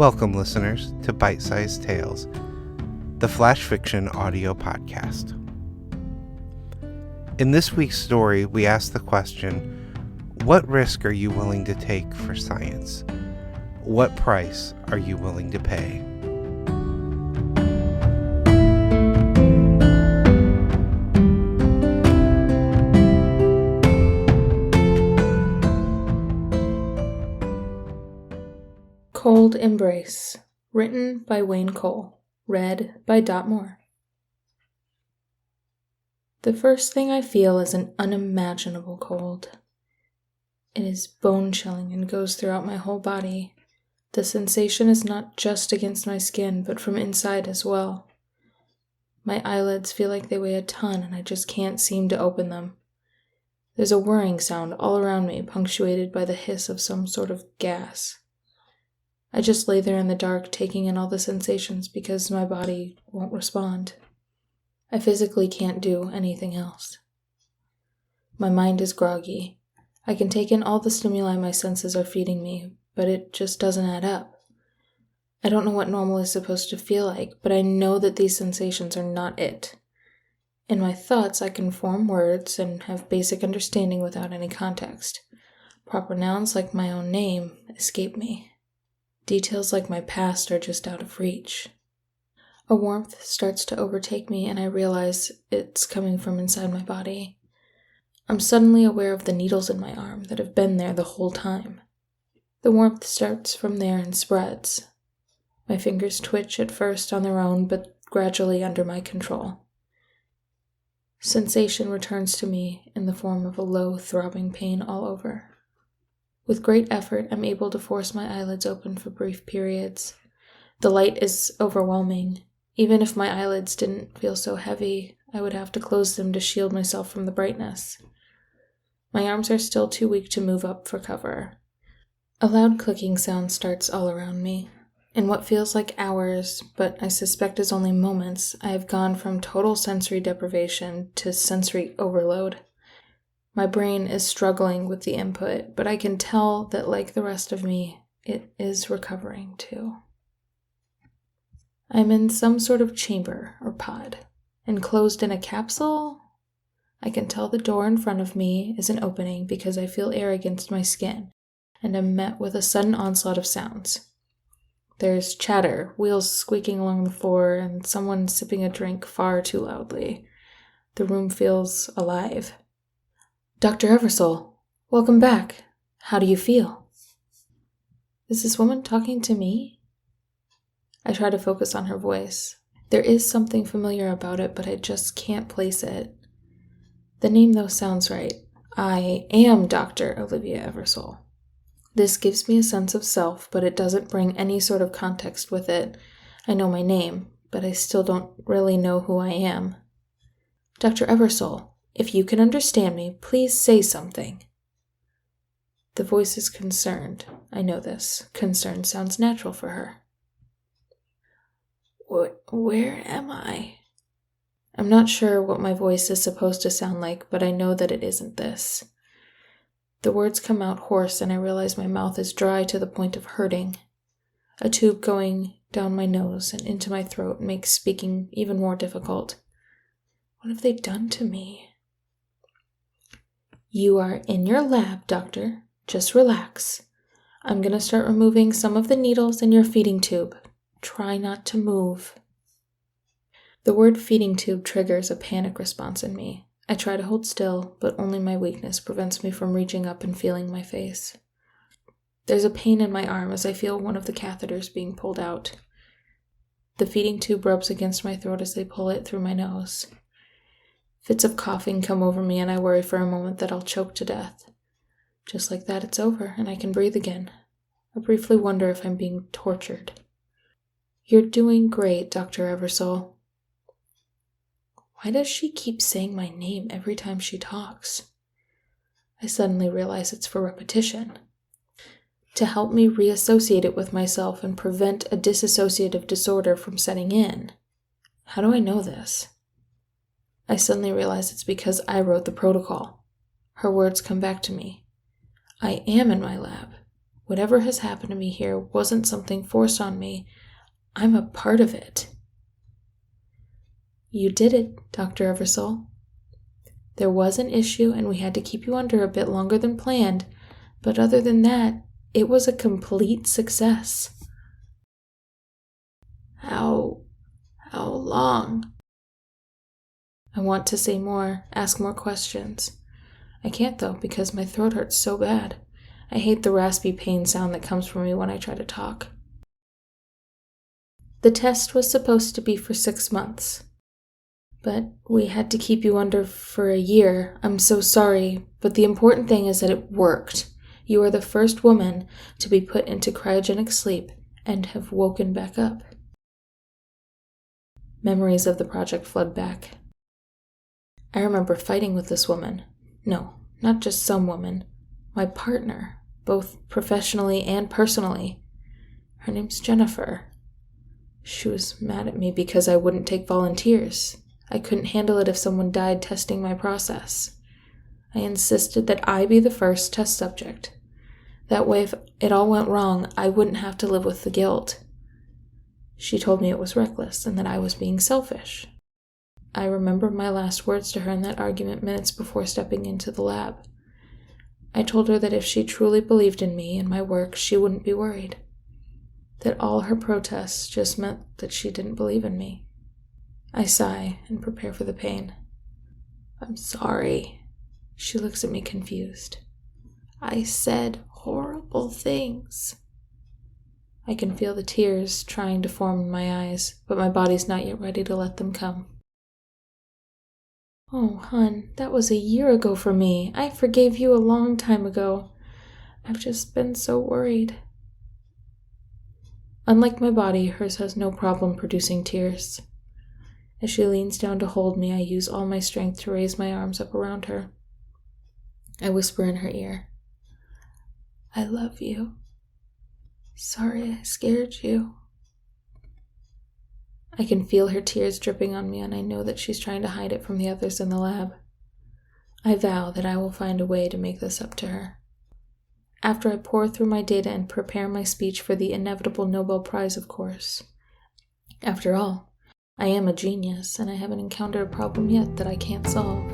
Welcome, listeners, to Bite-Sized Tales, the Flash Fiction audio podcast. In this week's story, we ask the question, what risk are you willing to take for science? What price are you willing to pay? Cold Embrace, written by Wayne Cole, read by Dot Moore. The first thing I feel is an unimaginable cold. It is bone-chilling and goes throughout my whole body. The sensation is not just against my skin, but from inside as well. My eyelids feel like they weigh a ton, and I just can't seem to open them. There's a whirring sound all around me, punctuated by the hiss of some sort of gas. I just lay there in the dark, taking in all the sensations because my body won't respond. I physically can't do anything else. My mind is groggy. I can take in all the stimuli my senses are feeding me, but it just doesn't add up. I don't know what normal is supposed to feel like, but I know that these sensations are not it. In my thoughts, I can form words and have basic understanding without any context. Proper nouns like my own name escape me. Details like my past are just out of reach. A warmth starts to overtake me, and I realize it's coming from inside my body. I'm suddenly aware of the needles in my arm that have been there the whole time. The warmth starts from there and spreads. My fingers twitch at first on their own, but gradually under my control. Sensation returns to me in the form of a low, throbbing pain all over. With great effort, I'm able to force my eyelids open for brief periods. The light is overwhelming. Even if my eyelids didn't feel so heavy, I would have to close them to shield myself from the brightness. My arms are still too weak to move up for cover. A loud clicking sound starts all around me. In what feels like hours, but I suspect is only moments, I have gone from total sensory deprivation to sensory overload. My brain is struggling with the input, but I can tell that, like the rest of me, it is recovering too. I'm in some sort of chamber or pod, enclosed in a capsule. I can tell the door in front of me is an opening because I feel air against my skin, and am met with a sudden onslaught of sounds. There's chatter, wheels squeaking along the floor, and someone sipping a drink far too loudly. The room feels alive. Dr. Eversole, welcome back. How do you feel? Is this woman talking to me? I try to focus on her voice. There is something familiar about it, but I just can't place it. The name, though, sounds right. I am Dr. Olivia Eversole. This gives me a sense of self, but it doesn't bring any sort of context with it. I know my name, but I still don't really know who I am. Dr. Eversole, if you can understand me, please say something. The voice is concerned. I know this. Concern sounds natural for her. Where am I? I'm not sure what my voice is supposed to sound like, but I know that it isn't this. The words come out hoarse, and I realize my mouth is dry to the point of hurting. A tube going down my nose and into my throat makes speaking even more difficult. What have they done to me? You are in your lab, doctor. Just relax. I'm going to start removing some of the needles in your feeding tube. Try not to move. The word feeding tube triggers a panic response in me. I try to hold still, but only my weakness prevents me from reaching up and feeling my face. There's a pain in my arm as I feel one of the catheters being pulled out. The feeding tube rubs against my throat as they pull it through my nose. Fits of coughing come over me, and I worry for a moment that I'll choke to death. Just like that, it's over, and I can breathe again. I briefly wonder if I'm being tortured. You're doing great, Dr. Eversole. Why does she keep saying my name every time she talks? I suddenly realize it's for repetition. To help me reassociate it with myself and prevent a dissociative disorder from setting in. How do I know this? I suddenly realize it's because I wrote the protocol. Her words come back to me. I am in my lab. Whatever has happened to me here wasn't something forced on me. I'm a part of it. You did it, Dr. Eversole. There was an issue and we had to keep you under a bit longer than planned, but other than that, it was a complete success. How long? I want to say more, ask more questions. I can't though, because my throat hurts so bad. I hate the raspy pain sound that comes from me when I try to talk. The test was supposed to be for 6 months. But we had to keep you under for a year. I'm so sorry, but the important thing is that it worked. You are the first woman to be put into cryogenic sleep and have woken back up. Memories of the project flood back. I remember fighting with this woman. No, not just some woman. My partner, both professionally and personally. Her name's Jennifer. She was mad at me because I wouldn't take volunteers. I couldn't handle it if someone died testing my process. I insisted that I be the first test subject. That way, if it all went wrong, I wouldn't have to live with the guilt. She told me it was reckless and that I was being selfish. I remember my last words to her in that argument minutes before stepping into the lab. I told her that if she truly believed in me and my work, she wouldn't be worried. That all her protests just meant that she didn't believe in me. I sigh and prepare for the pain. I'm sorry. She looks at me confused. I said horrible things. I can feel the tears trying to form in my eyes, but my body's not yet ready to let them come. Oh, hun, that was a year ago for me. I forgave you a long time ago. I've just been so worried. Unlike my body, hers has no problem producing tears. As she leans down to hold me, I use all my strength to raise my arms up around her. I whisper in her ear, I love you. Sorry I scared you. I can feel her tears dripping on me, and I know that she's trying to hide it from the others in the lab. I vow that I will find a way to make this up to her. After I pour through my data and prepare my speech for the inevitable Nobel Prize, of course. After all, I am a genius, and I haven't encountered a problem yet that I can't solve.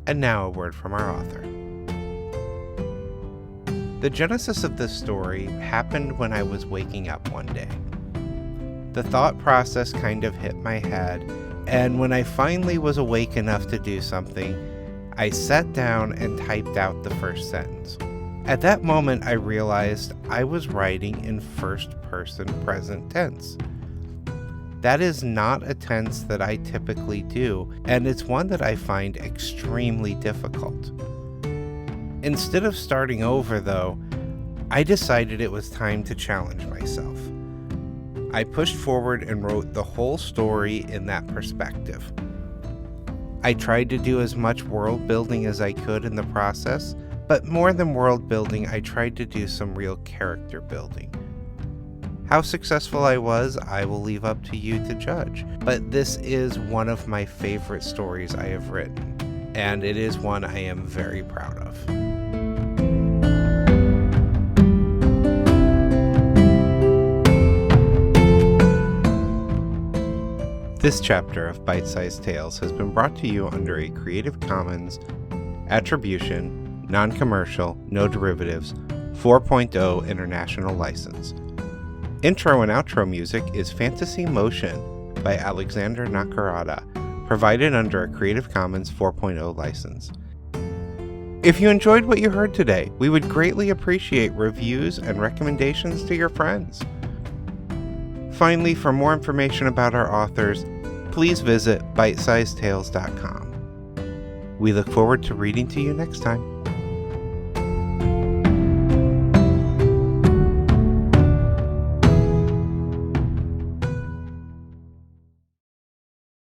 And now a word from our author. The genesis of this story happened when I was waking up one day. The thought process kind of hit my head, and when I finally was awake enough to do something, I sat down and typed out the first sentence. At that moment, I realized I was writing in first-person present tense. That is not a tense that I typically do, and it's one that I find extremely difficult. Instead of starting over, though, I decided it was time to challenge myself. I pushed forward and wrote the whole story in that perspective. I tried to do as much world building as I could in the process, but more than world building, I tried to do some real character building. How successful I was, I will leave up to you to judge, but this is one of my favorite stories I have written, and it is one I am very proud of. This chapter of Bite-Sized Tales has been brought to you under a Creative Commons Attribution, Non-Commercial, No Derivatives 4.0 International License. Intro and outro music is Fantasy Motion by Alexander Nakarada, provided under a Creative Commons 4.0 license. If you enjoyed what you heard today, we would greatly appreciate reviews and recommendations to your friends. Finally, for more information about our authors, please visit bitesizedtales.com. We look forward to reading to you next time.